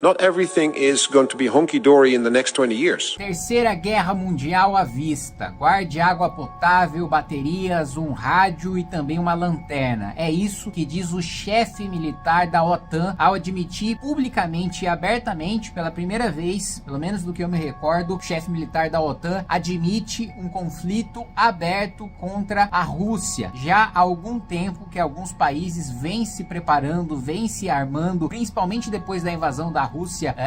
Not everything is going to be hunky-dory in the next 20 years. Terceira Guerra Mundial à vista. Guarde água potável, baterias, um rádio e também uma lanterna. É isso que diz o chefe militar da OTAN ao admitir publicamente e abertamente, pela primeira vez, pelo menos do que eu me recordo, o chefe militar da OTAN admite um conflito aberto contra a Rússia. Já há algum tempo que alguns países vêm se preparando, vêm se armando, principalmente depois da invasão da Rússia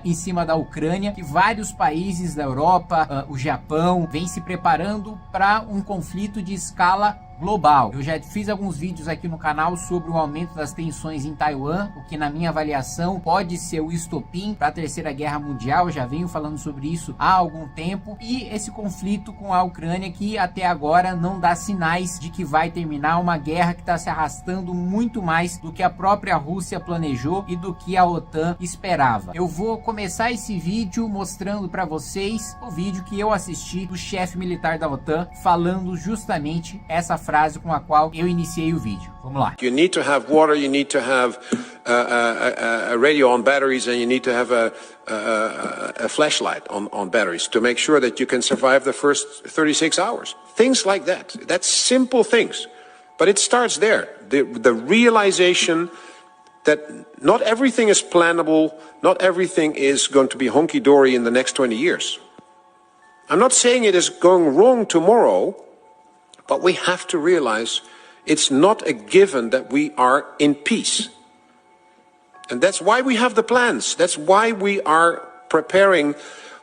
em cima da Ucrânia, que vários países da Europa, o Japão, vêm se preparando para um conflito de escala global. Eu já fiz alguns vídeos aqui no canal sobre o aumento das tensões em Taiwan, o que na minha avaliação pode ser o estopim para a Terceira Guerra Mundial. Eu já venho falando sobre isso há algum tempo, e esse conflito com a Ucrânia que até agora não dá sinais de que vai terminar, uma guerra que está se arrastando muito mais do que a própria Rússia planejou e do que a OTAN esperava. Eu vou começar esse vídeo mostrando para vocês o vídeo que eu assisti do chefe militar da OTAN falando justamente essa frase com a qual eu iniciei o vídeo. Vamos lá. You need to have water, you need to have a radio on batteries, and you need to have a flashlight on batteries to make sure that you can survive the first 36 hours. Things like that. That's simple things. But it starts there. The realization that not everything is plannable, not everything is going to be hunky-dory in the next 20 years. I'm not saying it is going wrong tomorrow, but we have to realize it's not a given that we are in peace. And that's why we have the plans. That's why we are preparing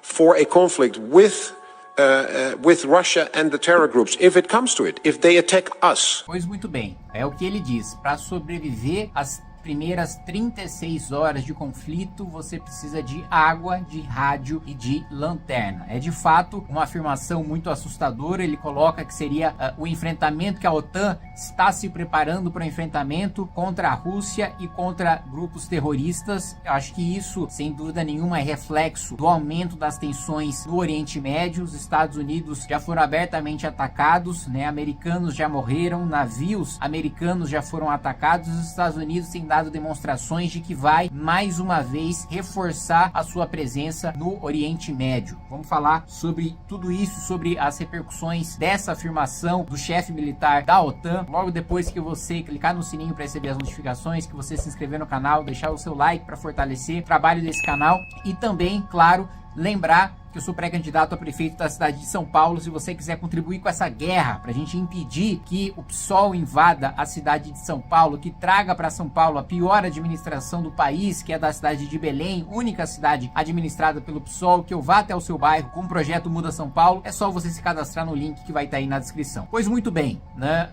for a conflict with Russia and the terror groups, if it comes to it, if they attack us. Pois muito bem, é o que ele diz. Para sobreviver às primeiras 36 horas de conflito, você precisa de água, de rádio e de lanterna. É de fato uma afirmação muito assustadora. Ele coloca que seria o enfrentamento, que a OTAN está se preparando para o enfrentamento contra a Rússia e contra grupos terroristas. Eu acho que isso, sem dúvida nenhuma, é reflexo do aumento das tensões no Oriente Médio. Os Estados Unidos já foram abertamente atacados, né? Americanos já morreram, navios americanos já foram atacados. Os Estados Unidos têm dado demonstrações de que vai mais uma vez reforçar a sua presença no Oriente Médio. Vamos falar sobre tudo isso, sobre as repercussões dessa afirmação do chefe militar da OTAN, logo depois que você clicar no sininho para receber as notificações, que você se inscrever no canal, deixar o seu like para fortalecer o trabalho desse canal, e também, claro, lembrar que eu sou pré-candidato a prefeito da cidade de São Paulo. Se você quiser contribuir com essa guerra para a gente impedir que o PSOL invada a cidade de São Paulo, que traga para São Paulo a pior administração do país, que é da cidade de Belém, única cidade administrada pelo PSOL, que eu vá até o seu bairro com o projeto Muda São Paulo, é só você se cadastrar no link que vai estar aí na descrição. Pois muito bem, né?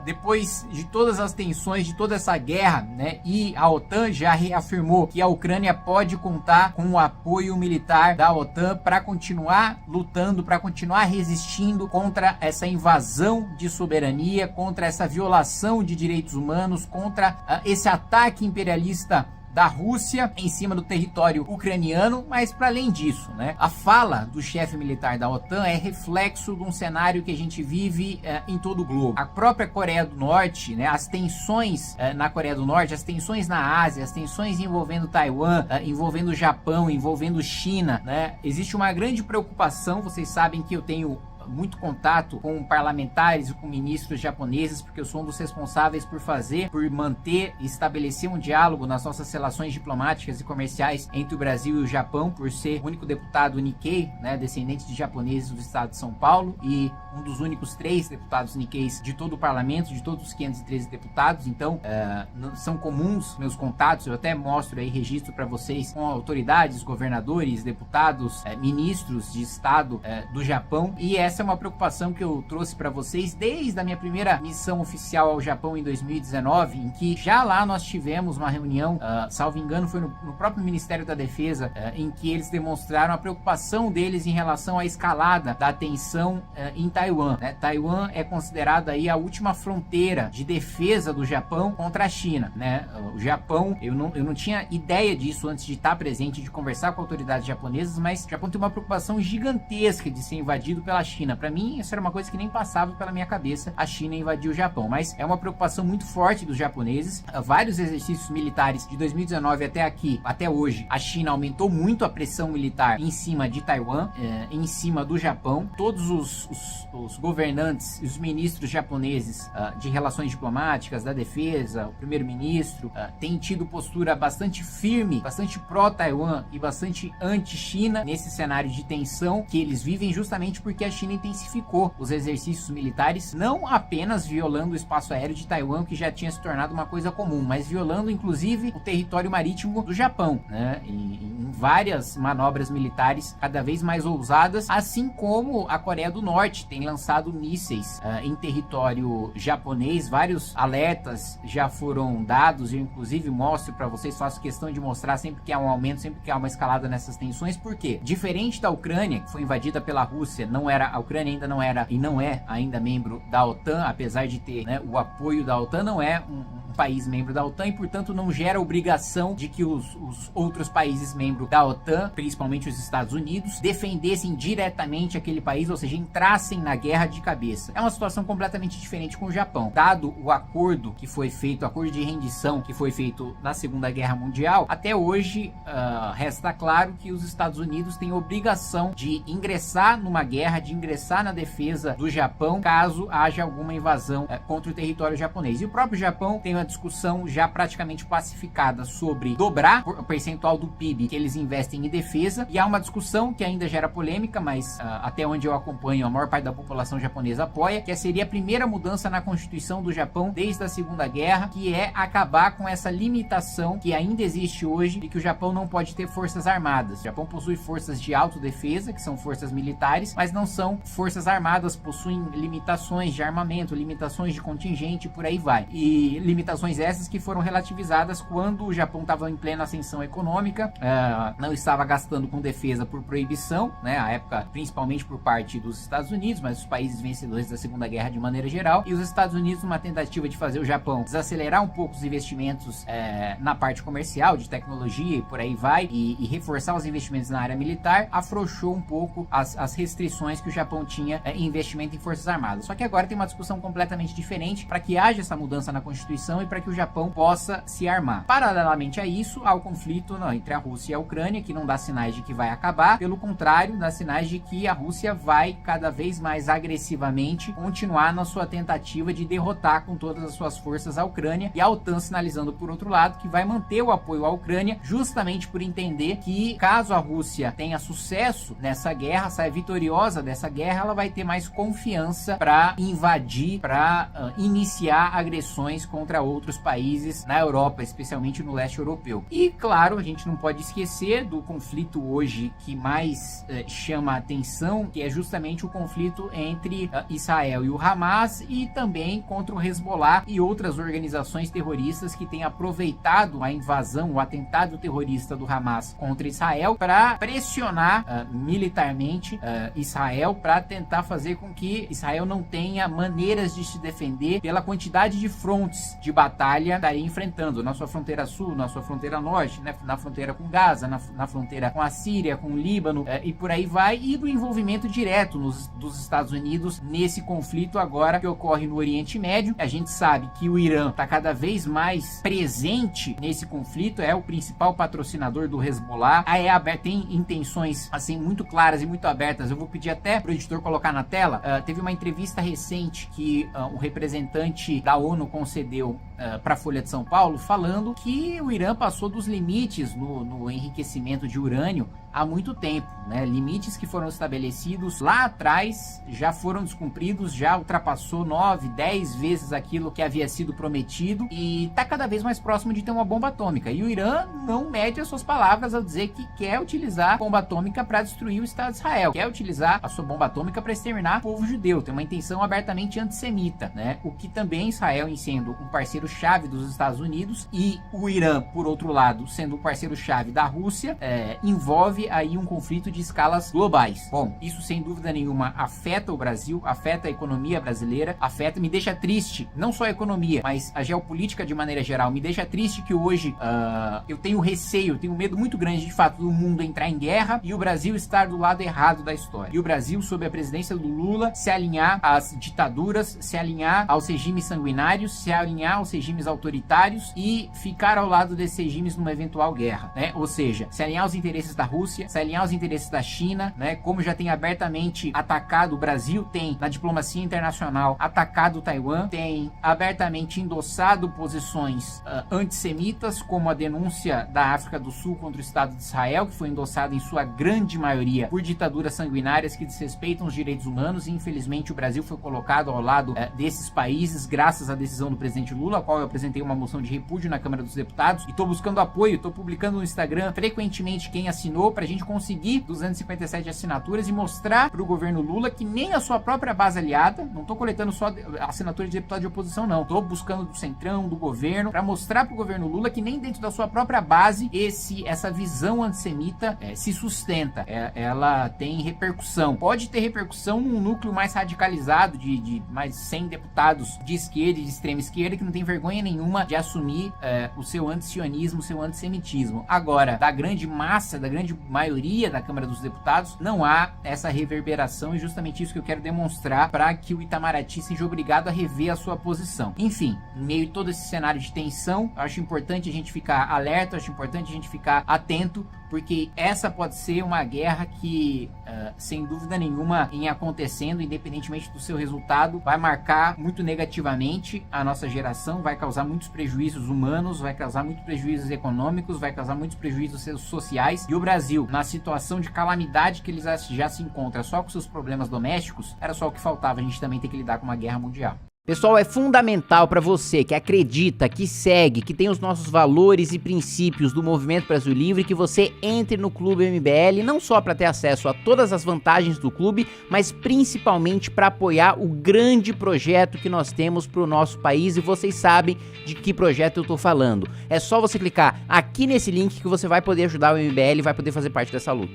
Depois de todas as tensões, de toda essa guerra, né? E a OTAN já reafirmou que a Ucrânia pode contar com o apoio militar da OTAN para continuar lutando, para continuar resistindo contra essa invasão de soberania, contra essa violação de direitos humanos, contra esse ataque imperialista da Rússia em cima do território ucraniano. Mas para além disso, né, a fala do chefe militar da OTAN é reflexo de um cenário que a gente vive em todo o globo. A própria Coreia do Norte, né, as tensões na Coreia do Norte, as tensões na Ásia, as tensões envolvendo Taiwan, envolvendo o Japão, envolvendo China, né, existe uma grande preocupação. Vocês sabem que eu tenho muito contato com parlamentares e com ministros japoneses, porque eu sou um dos responsáveis por manter e estabelecer um diálogo nas nossas relações diplomáticas e comerciais entre o Brasil e o Japão, por ser o único deputado Nikkei, né, descendente de japoneses do estado de São Paulo, e um dos únicos 3 deputados Nikkeis de todo o parlamento, de todos os 513 deputados. Então, são comuns meus contatos. Eu até mostro aí registro para vocês com autoridades, governadores, deputados, ministros de estado do Japão, e essa é uma preocupação que eu trouxe para vocês desde a minha primeira missão oficial ao Japão em 2019, em que já lá nós tivemos uma reunião, salvo engano foi no próprio Ministério da Defesa, em que eles demonstraram a preocupação deles em relação à escalada da tensão em Taiwan, né? Taiwan é considerada aí a última fronteira de defesa do Japão contra a China, né? O Japão, eu não tinha ideia disso antes de estar presente, de conversar com autoridades japonesas, mas o Japão tem uma preocupação gigantesca de ser invadido pela China. China. Para mim, isso era uma coisa que nem passava pela minha cabeça, a China invadir o Japão, mas é uma preocupação muito forte dos japoneses. Vários exercícios militares de 2019 até aqui, até hoje, a China aumentou muito a pressão militar em cima de Taiwan, em cima do Japão. Todos os governantes e os ministros japoneses de relações diplomáticas, da defesa, o primeiro-ministro, têm tido postura bastante firme, bastante pró-Taiwan e bastante anti-China nesse cenário de tensão que eles vivem, justamente porque a China intensificou os exercícios militares, não apenas violando o espaço aéreo de Taiwan, que já tinha se tornado uma coisa comum, mas violando inclusive o território marítimo do Japão, né? Em várias manobras militares cada vez mais ousadas, assim como a Coreia do Norte tem lançado mísseis em território japonês. Vários alertas já foram dados, eu inclusive mostro para vocês, faço questão de mostrar sempre que há um aumento, sempre que há uma escalada nessas tensões, porque diferente da Ucrânia, que foi invadida pela Rússia, a Ucrânia ainda não era e não é ainda membro da OTAN, apesar de ter, né, o apoio da OTAN, não é um país membro da OTAN e, portanto, não gera obrigação de que os outros países membros da OTAN, principalmente os Estados Unidos, defendessem diretamente aquele país, ou seja, entrassem na guerra de cabeça. É uma situação completamente diferente com o Japão. Dado o acordo que foi feito, o acordo de rendição que foi feito na Segunda Guerra Mundial, até hoje resta claro que os Estados Unidos têm obrigação de ingressar numa guerra, de ingressar na defesa do Japão, caso haja alguma invasão contra o território japonês. E o próprio Japão tem uma discussão já praticamente pacificada sobre dobrar o percentual do PIB que eles investem em defesa, e há uma discussão que ainda gera polêmica, mas até onde eu acompanho, a maior parte da população japonesa apoia, que seria a primeira mudança na Constituição do Japão desde a Segunda Guerra, que é acabar com essa limitação que ainda existe hoje de que o Japão não pode ter forças armadas. O Japão possui forças de autodefesa, que são forças militares, mas não são forças armadas, possuem limitações de armamento, limitações de contingente, por aí vai. E limitações essas que foram relativizadas quando o Japão estava em plena ascensão econômica, não estava gastando com defesa por proibição, né, à época principalmente por parte dos Estados Unidos, mas os países vencedores da Segunda Guerra de maneira geral, e os Estados Unidos, numa tentativa de fazer o Japão desacelerar um pouco os investimentos na parte comercial, de tecnologia e por aí vai, e reforçar os investimentos na área militar, afrouxou um pouco as restrições que o Japão tinha em investimento em forças armadas. Só que agora tem uma discussão completamente diferente para que haja essa mudança na Constituição e para que o Japão possa se armar. Paralelamente a isso, há o conflito entre a Rússia e a Ucrânia, que não dá sinais de que vai acabar, pelo contrário, dá sinais de que a Rússia vai cada vez mais agressivamente continuar na sua tentativa de derrotar com todas as suas forças a Ucrânia, e a OTAN sinalizando, por outro lado, que vai manter o apoio à Ucrânia, justamente por entender que caso a Rússia tenha sucesso nessa guerra, saia vitoriosa dessa guerra, ela vai ter mais confiança para invadir, para iniciar agressões contra outros países na Europa, especialmente no leste europeu. E claro, a gente não pode esquecer do conflito hoje que mais chama a atenção, que é justamente o conflito entre Israel e o Hamas, e também contra o Hezbollah e outras organizações terroristas que têm aproveitado a invasão, o atentado terrorista do Hamas contra Israel para pressionar militarmente Israel, para tentar fazer com que Israel não tenha maneiras de se defender pela quantidade de frontes de batalha que estaria enfrentando na sua fronteira sul, na sua fronteira norte, né, na fronteira com Gaza, na fronteira com a Síria, com o Líbano, e por aí vai, e do envolvimento direto dos Estados Unidos nesse conflito agora que ocorre no Oriente Médio. A gente sabe que o Irã está cada vez mais presente nesse conflito, é o principal patrocinador do Hezbollah, tem intenções assim muito claras e muito abertas. Eu vou pedir até para o editor colocar na tela. Teve uma entrevista recente que o representante da ONU concedeu para a Folha de São Paulo, falando que o Irã passou dos limites no enriquecimento de urânio há muito tempo, né? Limites que foram estabelecidos lá atrás já foram descumpridos, já ultrapassou 9, 10 vezes aquilo que havia sido prometido e está cada vez mais próximo de ter uma bomba atômica. E o Irã não mede as suas palavras ao dizer que quer utilizar a bomba atômica para destruir o Estado de Israel, quer utilizar a sua bomba atômica para exterminar o povo judeu, tem uma intenção abertamente antissemita, né? O que também Israel, em sendo um parceiro-chave dos Estados Unidos, e o Irã, por outro lado, sendo um parceiro-chave da Rússia, Rússia envolve aí um conflito de escalas globais. Bom, isso sem dúvida nenhuma afeta o Brasil, afeta a economia brasileira, me deixa triste, não só a economia, mas a geopolítica de maneira geral, me deixa triste que hoje eu tenho medo muito grande de fato do mundo entrar em guerra e o Brasil estar do lado errado da história. E o Brasil, sob a presidência do Lula, se alinhar às ditaduras, se alinhar aos regimes sanguinários, se alinhar aos regimes autoritários e ficar ao lado desses regimes numa eventual guerra, né? Ou seja, se alinhar aos interesses da Rússia, se alinhar aos interesses da China, né? Como já tem abertamente atacado, o Brasil tem na diplomacia internacional atacado Taiwan, tem abertamente endossado posições antissemitas, como a denúncia da África do Sul contra o Estado de Israel, que foi endossada em sua grande maioria por ditaduras sanguinárias que desrespeitam os direitos humanos, e infelizmente o Brasil foi colocado ao lado desses países graças à decisão do presidente Lula, a qual eu apresentei uma moção de repúdio na Câmara dos Deputados e estou buscando apoio, estou publicando no Instagram frequentemente quem assinou para a gente conseguir 257 assinaturas e mostrar para o governo Lula que nem a sua própria base aliada, não estou coletando só assinatura de deputado de oposição não, estou buscando do centrão, do governo, para mostrar para o governo Lula que nem dentro da sua própria base essa visão antissemita se sustenta, ela tem repercussão, pode ter repercussão num núcleo mais radicalizado de mais 100 deputados de esquerda e de extrema esquerda que não tem vergonha nenhuma de assumir o seu antisionismo, o seu antissemitismo. Agora, da grande massa, da grande maioria da Câmara dos Deputados, não há essa reverberação, e justamente isso que eu quero demonstrar para que o Itamaraty seja obrigado a rever a sua posição. Enfim, em meio a todo esse cenário de tensão, eu acho importante a gente ficar alerta, eu acho importante a gente ficar atento, porque essa pode ser uma guerra que, sem dúvida nenhuma, em acontecendo, independentemente do seu resultado, vai marcar muito negativamente a nossa geração, vai causar muitos prejuízos humanos, vai causar muitos prejuízos econômicos, vai causar muitos prejuízos sociais. E o Brasil, na situação de calamidade que ele já se encontra só com seus problemas domésticos, era só o que faltava, a gente também tem que lidar com uma guerra mundial. Pessoal, é fundamental para você que acredita, que segue, que tem os nossos valores e princípios do Movimento Brasil Livre, que você entre no Clube MBL, não só para ter acesso a todas as vantagens do clube, mas principalmente para apoiar o grande projeto que nós temos para o nosso país, e vocês sabem de que projeto eu tô falando. É só você clicar aqui nesse link que você vai poder ajudar o MBL e vai poder fazer parte dessa luta.